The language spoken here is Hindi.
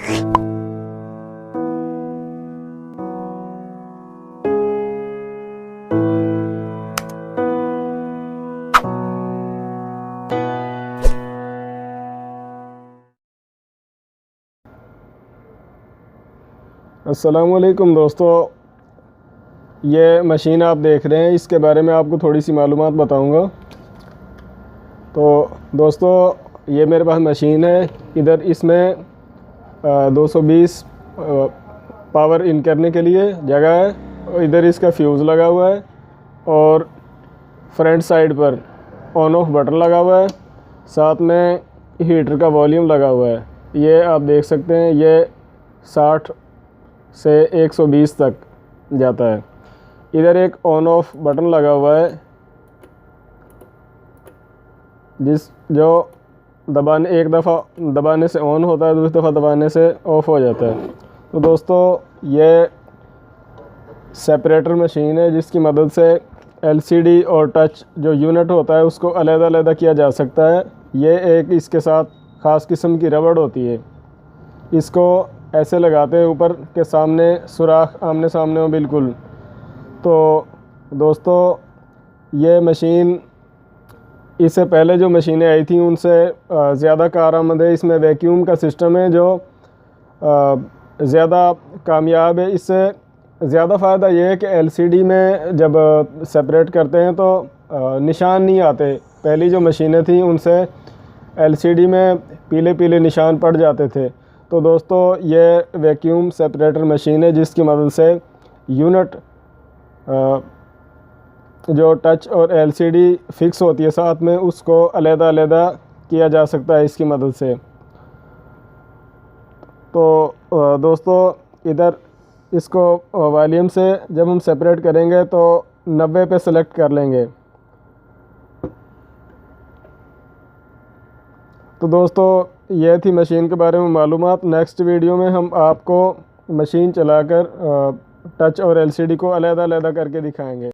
अस्सलामुअलैकुम दोस्तों, ये मशीन आप देख रहे हैं, इसके बारे में आपको थोड़ी सी मालूमात बताऊंगा। तो दोस्तों, ये मेरे पास मशीन है। इधर इसमें 220 पावर इन करने के लिए जगह है, और इधर इसका फ्यूज़ लगा हुआ है, और फ्रंट साइड पर ऑन ऑफ बटन लगा हुआ है। साथ में हीटर का वॉल्यूम लगा हुआ है। ये आप देख सकते हैं, ये 60 से 120 तक जाता है। इधर एक ऑन ऑफ बटन लगा हुआ है, जो एक दफ़ा दबाने से ऑन होता है, दूसरी दफ़ा दबाने से ऑफ़ हो जाता है। तो दोस्तों, ये सेपरेटर मशीन है, जिसकी मदद से एलसीडी और टच जो यूनिट होता है उसको अलग-अलग किया जा सकता है। ये एक इसके साथ ख़ास किस्म की रबड़ होती है। इसको ऐसे लगाते हैं ऊपर के सामने, सुराख आमने सामने हो बिल्कुल। तो दोस्तों, ये मशीन इससे पहले जो मशीनें आई थी उनसे ज़्यादा कारआमद है। इसमें वैक्यूम का सिस्टम है जो ज़्यादा कामयाब है। इससे ज़्यादा फ़ायदा ये है कि एलसीडी में जब सेपरेट करते हैं तो निशान नहीं आते। पहली जो मशीनें थी उनसे एलसीडी में पीले पीले निशान पड़ जाते थे। तो दोस्तों, ये वैक्यूम सेपरेटर मशीन है, जिसकी मदद से यूनिट जो टच और एलसीडी फिक्स होती है साथ में, उसको अलग-अलग किया जा सकता है इसकी मदद से। तो दोस्तों, इधर इसको वॉल्यूम से जब हम सेपरेट करेंगे तो 90 पे सेलेक्ट कर लेंगे। तो दोस्तों, यह थी मशीन के बारे में मालूमात। नेक्स्ट वीडियो में हम आपको मशीन चलाकर टच और एलसीडी को अलग-अलग करके दिखाएंगे।